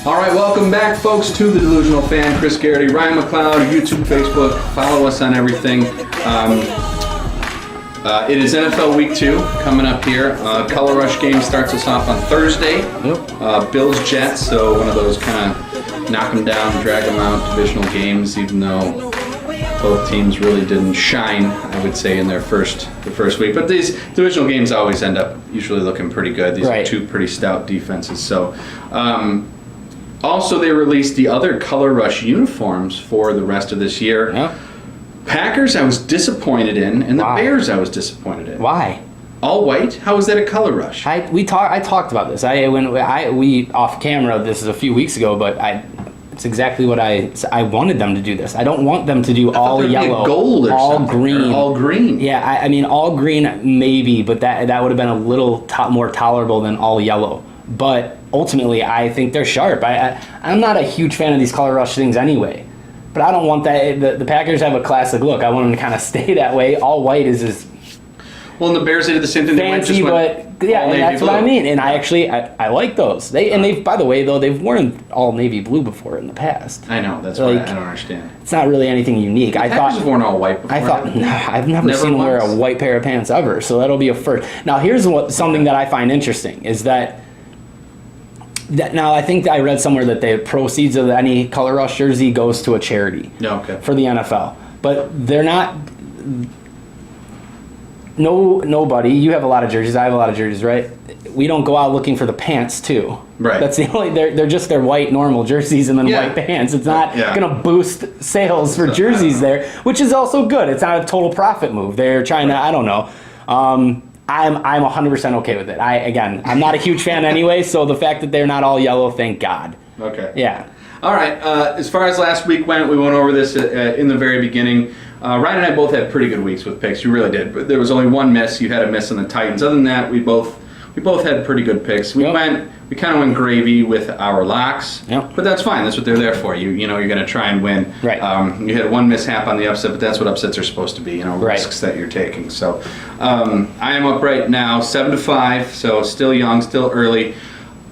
All right, welcome back, folks, to the Delusional Fan. Chris Geraghty, Ryan McCloud, YouTube, Facebook. Follow us on everything. It is NFL Week 2 coming up here. Color Rush game starts us off on Thursday. Yep. Bills-Jets, so one of those kind of knock them down, drag them out divisional games, even though both teams really didn't shine, I would say, in the first week. But these divisional games always end up usually looking pretty good. These are two pretty stout defenses. So, also, they released the other Color Rush uniforms for the rest of this year. Yep. Packers, I was disappointed in, and the Bears, I was disappointed in. Why? All white? How is that a Color Rush? I talked about this. We off camera. This is a few weeks ago, but it's exactly what I wanted them to do. This. I don't want them to do all yellow, gold, or all green, or all green. Yeah, I mean all green maybe, but that would have been a little more tolerable than all yellow. But ultimately, I think they're sharp. I'm not a huge fan of these Color Rush things anyway. But I don't want that. The Packers have a classic look. I want them to kind of stay that way. All white is well, and the Bears, they did the same thing. Fancy, but yeah, and that's what I mean. And I like those. They've, by the way, though, they've worn all navy blue before in the past. I know. That's why I don't understand. It's not really anything unique. The Packers have worn all white before. I've never seen them wear a white pair of pants ever. So that'll be a first. Now, here's something that I find interesting is that now I think I read somewhere that the proceeds of any Color Rush jersey goes to a charity for the NFL. But they're not. Nobody. You have a lot of jerseys. I have a lot of jerseys, right? We don't go out looking for the pants too. Right. That's the only. They're just their white normal jerseys and then white pants. It's not going to boost sales for jerseys there, which is also good. It's not a total profit move. They're trying to. I don't know. I'm 100% okay with it. I'm not a huge fan anyway, so the fact that they're not all yellow, thank God. Okay. Yeah. All right. As far as last week went, we went over this in the very beginning. Ryan and I both had pretty good weeks with picks. You really did. But there was only one miss. You had a miss on the Titans. Other than that, we both had pretty good picks. We kind of went gravy with our locks. Yep. But that's fine. That's what they're there for. You're going to try and win. Right. You had one mishap on the upset, but that's what upsets are supposed to be. Risks that you're taking. So I am up right now 7-5. So still young, still early.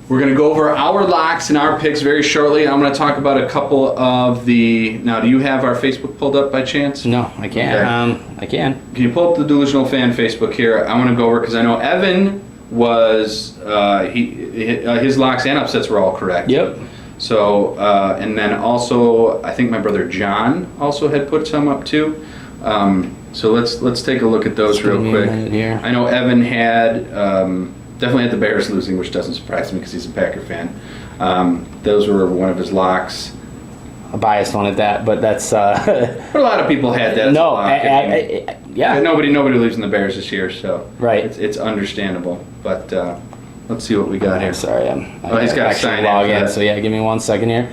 We're going to go over our locks and our picks very shortly. I'm going to talk about a couple of the... Now, do you have our Facebook pulled up by chance? No, I can't. Okay. I can. Can you pull up the Delusional Fan Facebook here? I want to go over because I know Evan was... his locks and upsets were all correct. Yep. So, and then also, I think my brother John also had put some up too. So let's take a look at those real quick. I know Evan had... definitely had the Bears losing, which doesn't surprise me because he's a Packer fan. Those were one of his locks. A biased one at that, but that's... But a lot of people had that. No, yeah. Nobody believes in the Bears this year, so right. It's understandable. But let's see what we got here. Sorry, he's got to sign log in. So yeah, give me 1 second here.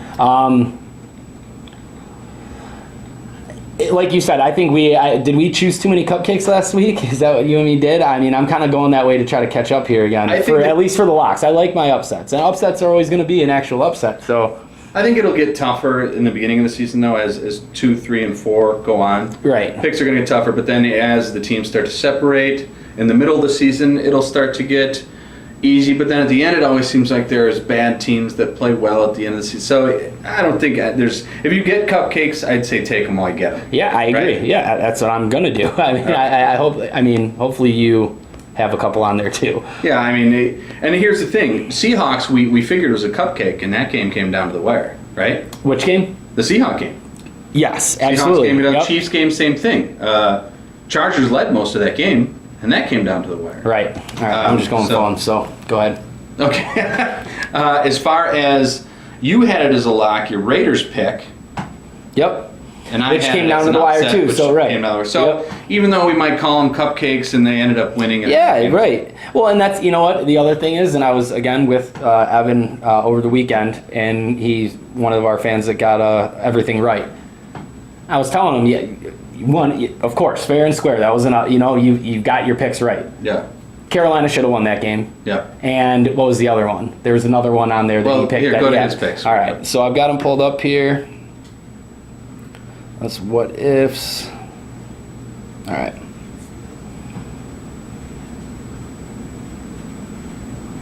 Like you said, I think did we choose too many cupcakes last week? Is that what you and me did? I mean, I'm kind of going that way to try to catch up here again. At least for the locks. I like my upsets, and upsets are always going to be an actual upset. So I think it'll get tougher in the beginning of the season, though, as 2, 3, and 4 go on. Right. Picks are going to get tougher, but then as the teams start to separate in the middle of the season, it'll start to get easy. But then at the end, it always seems like there's bad teams that play well at the end of the season. So I don't think there's. If you get cupcakes, I'd say take them while you get them. Yeah, I agree. Right? Yeah, that's what I'm gonna do. I mean, I hope. I mean, hopefully you have a couple on there too. Yeah, I mean, and here's the thing: Seahawks, we figured was a cupcake, and that game came down to the wire, right? Which game? The Seahawks game. Yes, absolutely. Seahawks game, Chiefs game, same thing. Chargers led most of that game. And that came down to the wire. Right. All right. I'm just going phone, so go ahead. Okay. As far as you had it as a lock, your Raiders pick. Yep. And I which had came it down as to an the wire upset, too. So right. Came down the wire. So even though we might call them cupcakes, and they ended up winning. Yeah. Right. Well, and that's what the other thing is, and I was again with Evan over the weekend, and he's one of our fans that got everything right. I was telling him, yeah. You won, of course, fair and square. That was you got your picks right. Yeah. Carolina should have won that game. Yeah. And what was the other one? There was another one on there that he picked. Here, go to his picks. All right, so I've got them pulled up here. That's what ifs. All right.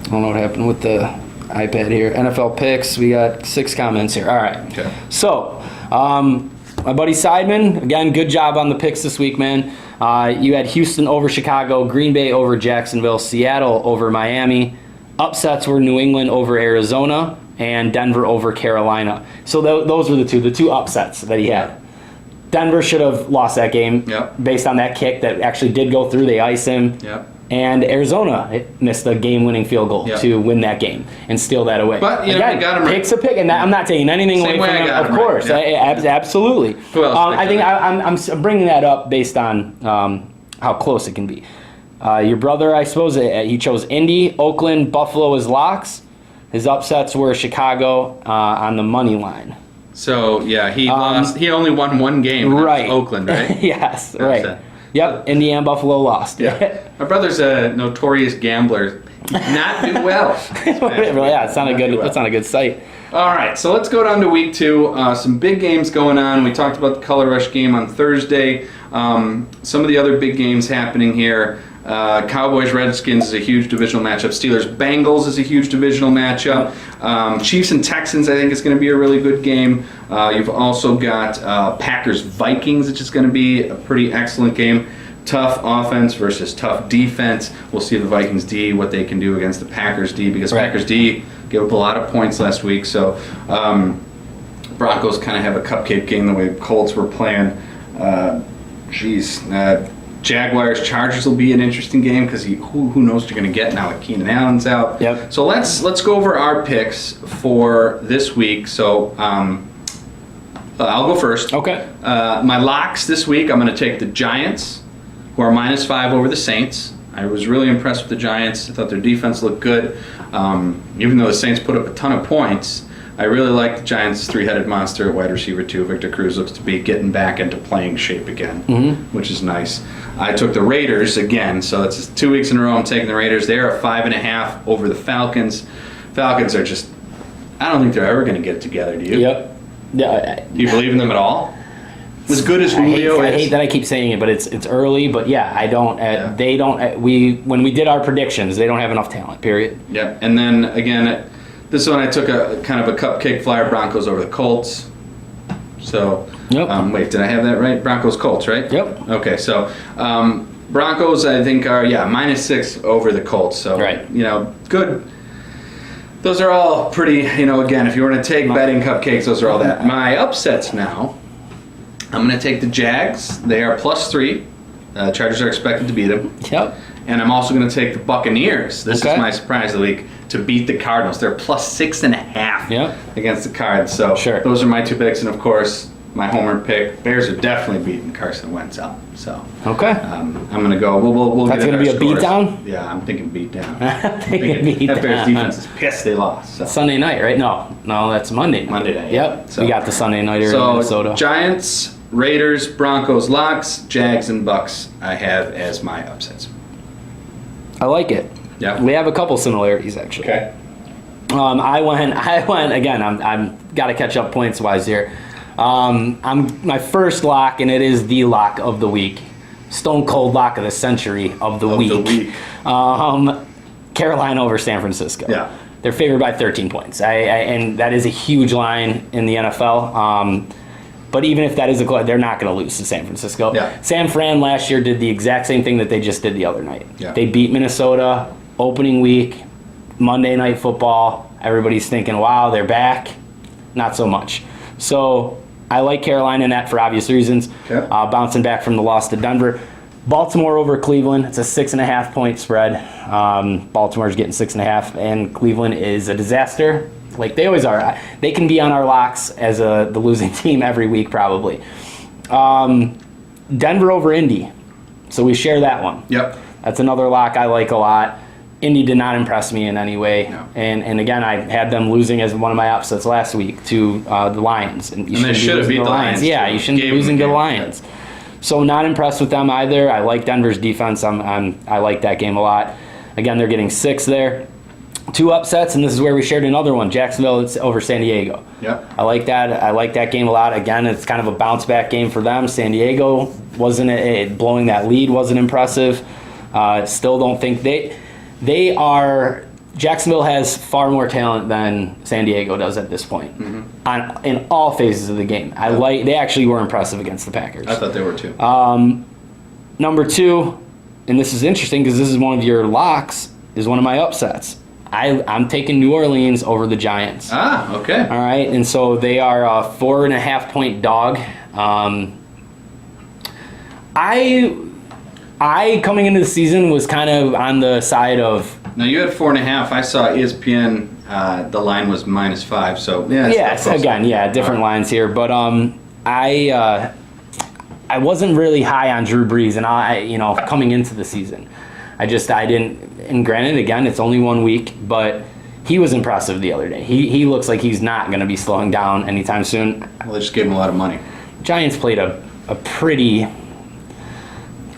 I don't know what happened with the iPad here. NFL picks. We got 6 comments here. All right. Okay. So, my buddy Seidman, again, good job on the picks this week, man. You had Houston over Chicago, Green Bay over Jacksonville, Seattle over Miami. Upsets were New England over Arizona and Denver over Carolina. So those were the two upsets that he had. Denver should have lost that game based on that kick that actually did go through. They iced him. Yep. And Arizona missed a game-winning field goal to win that game and steal that away. But, you got him pick's a pick, and I'm not taking anything away from him. Of course, absolutely. Who else I think I'm bringing that up based on how close it can be. Your brother, I suppose, he chose Indy, Oakland, Buffalo as locks. His upsets were Chicago on the money line. So, yeah, he lost. He only won one game. Right. Oakland, right? Yes, right. Yep, Indy and Buffalo lost. Yeah. My brother's a notorious gambler. He did not do well. Yeah, it's not a good. That's not a good sight. All right, so let's go down to week 2. Some big games going on. We talked about the Color Rush game on Thursday. Some of the other big games happening here. Cowboys-Redskins is a huge divisional matchup. Steelers-Bengals is a huge divisional matchup. Chiefs and Texans, I think, is going to be a really good game. You've also got Packers-Vikings, which is going to be a pretty excellent game. Tough offense versus tough defense. We'll see the Vikings D, what they can do against the Packers D, because Packers D gave up a lot of points last week. So Broncos kind of have a cupcake game the way Colts were playing. Jaguars, Chargers will be an interesting game because who knows what you're going to get now that Keenan Allen's out. Yep. So let's go over our picks for this week. So I'll go first. Okay. My locks this week, I'm going to take the Giants, who are -5 over the Saints. I was really impressed with the Giants. I thought their defense looked good. Even though the Saints put up a ton of points, I really like the Giants' 3-headed monster at wide receiver 2. Victor Cruz looks to be getting back into playing shape again, which is nice. I took the Raiders again, so it's 2 weeks in a row I'm taking the Raiders. They're a 5.5 over the Falcons. Falcons are just, I don't think they're ever going to get it together, do you? Yep. Yeah. Do you believe in them at all? As good as Julio is. I hate that I keep saying it, but it's early. But yeah, I don't. They don't. When we did our predictions, they don't have enough talent. Period. Yeah, and then again, this one I took a kind of a cupcake flyer. Broncos over the Colts. So, wait, did I have that right? Broncos Colts, right? Yep. Okay, so Broncos I think are -6 over the Colts. So good. Those are all pretty. Again, if you were to take betting cupcakes, those are all that. My upsets now. I'm going to take the Jags. They are +3. Chargers are expected to beat them. Yep. And I'm also going to take the Buccaneers. This is my surprise of the week, to beat the Cardinals. They're +6.5 against the Cards. So those are my 2 picks. And, of course, my homer pick, Bears are definitely beating Carson Wentz out. So I'm going to go. We'll That's going to be a beatdown? Yeah, I'm thinking beatdown. That Bears defense is pissed they lost. So. Sunday night, right? No, that's Monday. Monday night. Yep. So, we got the Sunday nighter in Minnesota. Giants, Raiders, Broncos, locks, Jags, and Bucks I have as my upsets. I like it. Yeah. We have a couple similarities, actually. Okay. I went again. I'm got to catch up points wise here. I'm my first lock, and it is the lock of the week, stone cold lock of the century of the week. Carolina over San Francisco. Yeah. They're favored by 13 points. And that is a huge line in the NFL. But even if that is they're not going to lose to San Francisco. Yeah. San Fran last year did the exact same thing that they just did the other night. Yeah. They beat Minnesota opening week, Monday Night Football. Everybody's thinking, wow, they're back. Not so much. So I like Carolina in that for obvious reasons. Okay. Bouncing back from the loss to Denver. Baltimore over Cleveland. It's a 6.5 point spread. Baltimore's getting 6.5, and Cleveland is a disaster. Like they always are. They can be on our locks as the losing team every week, probably. Denver over Indy. So we share that one. Yep. That's another lock I like a lot. Indy did not impress me in any way. No. And again, I had them losing as one of my upsets last week to the Lions. And they should have beat the Lions. Yeah, you shouldn't be losing to the Lions. So not impressed with them either. I like Denver's defense. I like that game a lot. Again, they're getting 6 there. 2 upsets, and this is where we shared another one. Jacksonville over San Diego. Yep. I like that. I like that game a lot. Again, it's kind of a bounce back game for them. San Diego blowing that lead wasn't impressive. Still don't think they are Jacksonville has far more talent than San Diego does at this point, in all phases of the game. They actually were impressive against the Packers. I thought they were too. Number 2, and this is interesting because this is one of your locks, is one of my upsets. I'm taking New Orleans over the Giants. Ah, okay. All right, and so they are a 4.5-point dog. I coming into the season was kind of on the side of. Now you had 4.5. I saw ESPN. The line was -5. So yeah. Yes, again, different lines here, but I wasn't really high on Drew Brees, and coming into the season, I didn't. And granted, again, it's only 1 week, but he was impressive the other day. He looks like he's not going to be slowing down anytime soon. Well, they just gave him a lot of money. Giants played a pretty.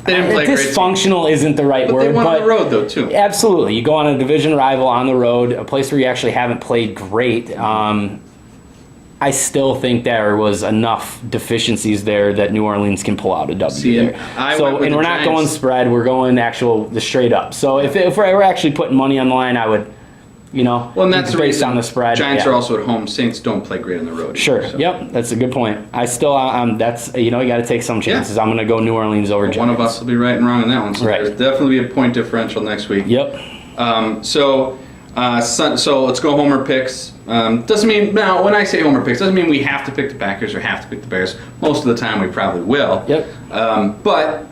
They didn't play dysfunctional great. Isn't the right word, They won on the road though too. Absolutely, you go on a division rival on the road, a place where you actually haven't played great. I still think there was enough deficiencies there that New Orleans can pull out a W there. And we're not going spread; we're going the straight up. So if we're actually putting money on the line, I would, well, and that's the based reason on the spread. Giants are also at home. Saints don't play great on the road. Sure. Either, so. Yep. That's a good point. I still, that's you got to take some chances. Yeah. I'm going to go New Orleans over Giants. One of us will be right and wrong on that one. So right. There's definitely a point differential next week. Yep. So let's go homer picks. Doesn't mean now when I say homer picks doesn't mean we have to pick the Packers or have to pick the Bears. Most of the time we probably will. Yep. But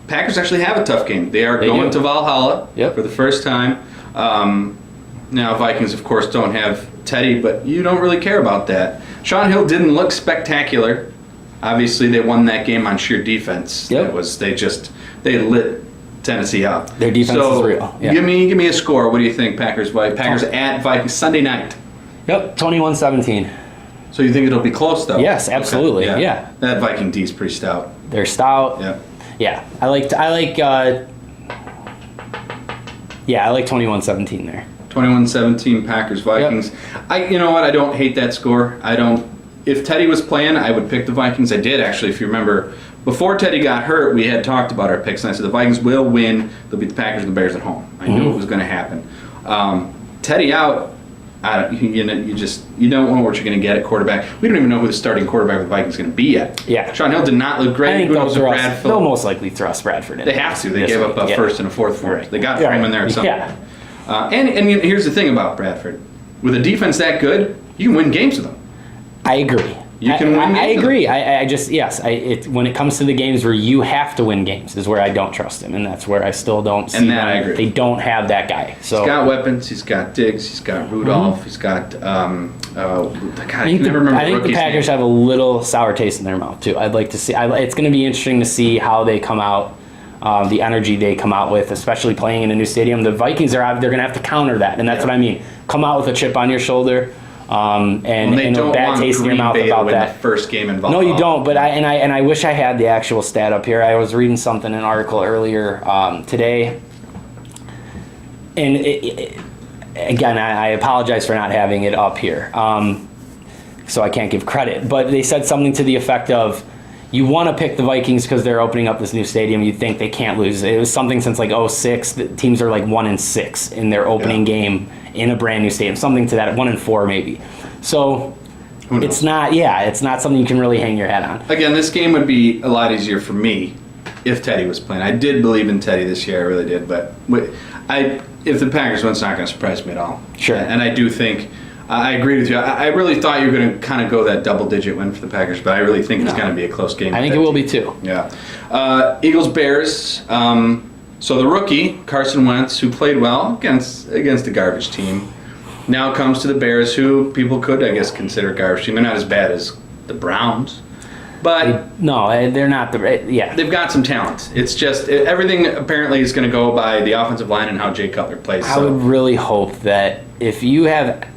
Packers actually have a tough game. They are going to Valhalla for the first time. Now Vikings of course don't have Teddy, but you don't really care about that. Sean Hill didn't look spectacular. Obviously they won that game on sheer defense. Yep. They lit Tennessee up. Their defense is real. Yeah. Give me a score. What do you think, Packers at Vikings Sunday night? Yep, 21-17. So you think it'll be close though? Yes, absolutely. Okay, yeah. That Viking D is pretty stout. They're stout. Yeah. Yeah. I like 21-17 there. 21-17 Packers Vikings. Yep. You know what? I don't hate that score. If Teddy was playing, I would pick the Vikings. I did actually, if you remember. Before Teddy got hurt, we had talked about our picks, and I said the Vikings will win. They'll beat the Packers and the Bears at home. I knew it was going to happen. Teddy out, you don't know what you're going to get at quarterback. We don't even know who the starting quarterback of the Vikings is going to be yet. Yeah. Sean Hill did not look great. I think they'll most likely thrust Bradford in. They have to. They gave up a first and a fourth for it. They got to throw him in there at some point. And here's the thing about Bradford. With a defense that good, you can win games with them. I agree. You can win games. I agree. When it comes to the games where you have to win games is where I don't trust him, and that's where I still don't see them. I agree. They don't have that guy. So he's got weapons. He's got Diggs. He's got Rudolph. He's got I think the Packers have a little sour taste in their mouth too. I'd like to see. It's going to be interesting to see how they come out. The energy they come out with, especially playing in a new stadium. The Vikings they're going to have to counter that, and that's what I mean. Come out with a chip on your shoulder. And a bad taste in your mouth about that. The first game involved. No, you don't. But I wish I had the actual stat up here. I was reading an article earlier today, and again, I apologize for not having it up here, so I can't give credit. But they said something to the effect of, you want to pick the Vikings because they're opening up this new stadium. You think they can't lose. It was something since like 2006. The teams are like 1-6 in their opening game in a brand new stadium. Something to that, 1-4 maybe. So it's not something you can really hang your hat on. Again, this game would be a lot easier for me if Teddy was playing. I did believe in Teddy this year, I really did. But if the Packers win, it's not going to surprise me at all. Sure. And I do think. I agree with you. I really thought you were going to kind of go that double-digit win for the Packers, but I really think it's going to be a close game. I think it will be too. Yeah. Eagles-Bears. So the rookie, Carson Wentz, who played well against a garbage team, now comes to the Bears, who people could, I guess, consider a garbage team. They're not as bad as the Browns. But no, they're not. They've got some talent. It's just everything apparently is going to go by the offensive line and how Jay Cutler plays. I would really hope that if you have,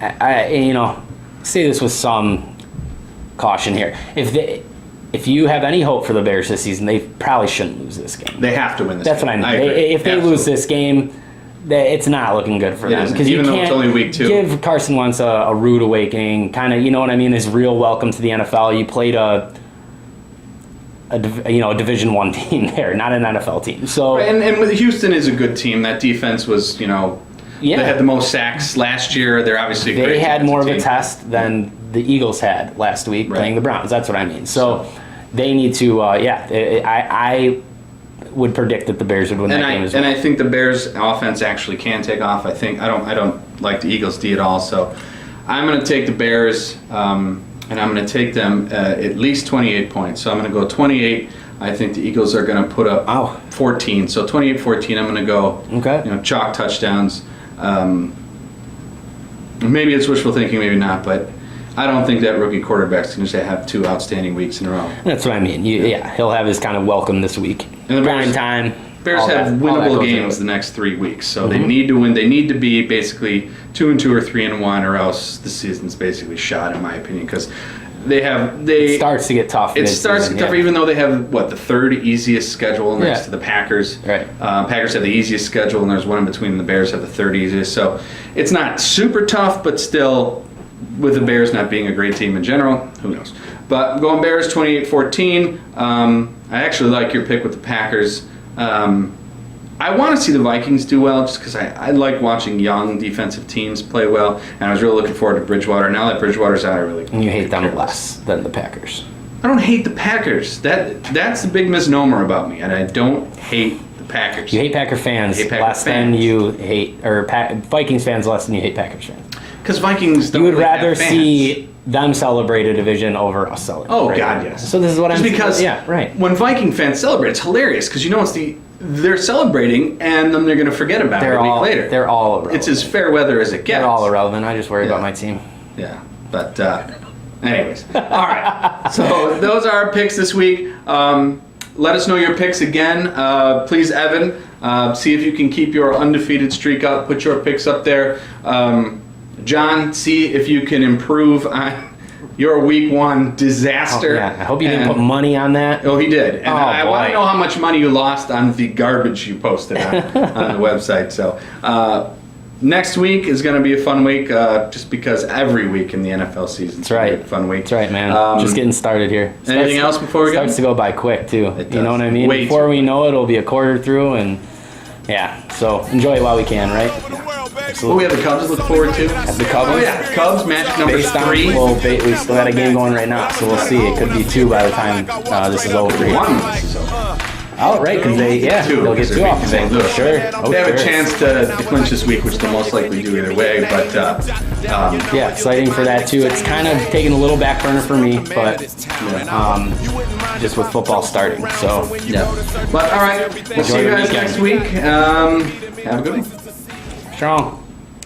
say this with some caution here. If you have any hope for the Bears this season, they probably shouldn't lose this game. They have to win this. That's game. what I mean. If they lose this game, it's not looking good for them because even though it's only week 2. Give Carson Wentz a rude awakening. Kind of, you know what I mean? His real welcome to the NFL. You played a Division I team there, not an NFL team. So and Houston is a good team. That defense was, Yeah. They had the most sacks last year. They're obviously a They great had more of a team. test than the Eagles had last week playing the Browns. That's what I mean. So they need to, I would predict that the Bears would win that game as well. And I think the Bears offense actually can take off. I don't like the Eagles D at all. So I'm going to take the Bears, and I'm going to take them at least 28 points. So I'm going to go 28. I think the Eagles are going to put up 14. So 28-14. I'm going to go chalk touchdowns. Maybe it's wishful thinking, maybe not, but I don't think that rookie quarterback's going to have 2 outstanding weeks in a row. That's what I mean. He'll have his kind of welcome this week. And the Prime time. Bears have winnable games the next 3 weeks, so they need to win. They need to be basically 2-2 or 3-1, or else the season's basically shot, in my opinion, because it starts to get tough. It starts to get tougher, even though they have the third easiest schedule next to the Packers. Right. Packers have the easiest schedule, and there's one in between. The Bears have the third easiest, so it's not super tough, but still, with the Bears not being a great team in general, who knows? But going Bears 28-14. I actually like your pick with the Packers. I want to see the Vikings do well just because I like watching young defensive teams play well, and I was really looking forward to Bridgewater. Now that Bridgewater's out, I really and you hate them less than the Packers. I don't hate the Packers. That's the big misnomer about me, and I don't hate the Packers. You hate Packer fans less than you hate, or Vikings fans less than you hate Packers fans. Because Vikings don't. You would really rather have fans. see them celebrate a division over us celebrate. Oh God, yes. So this is what I'm saying. Because when Viking fans celebrate, it's hilarious because they're celebrating and then they're going to forget about it a week later. They're all irrelevant. It's as fair weather as it gets. They're all irrelevant. I just worry about my team. Yeah, but anyways, all right. So those are our picks this week. Let us know your picks again, please, Evan. See if you can keep your undefeated streak up. Put your picks up there. John, see if you can improve on your week 1 disaster. I hope you didn't put money on that. Oh, he did. And I want to know how much money you lost on the garbage you posted on the website. So next week is going to be a fun week, just because every week in the NFL season is a fun week. That's right, man. Just getting started here. Anything else before we go? Starts to go by quick, too. It you know what I mean? Before we know it, it'll be a quarter through, and so enjoy it while we can, right? Well, we have the Cubs to look forward to. The Cubs? Oh, yeah. Cubs, match number 3. We still got a game going right now, so we'll see. It could be 2 by the time this is over. 1 this is over. Oh, right, because they'll get 2 off the bank. Sure. They have a chance to clinch this week, which they'll most likely do either way, but exciting for that, too. It's kind of taking a little back burner for me, but just with football starting, so. Yeah. But, all right, we'll see you guys next week. Have a good one. Strong.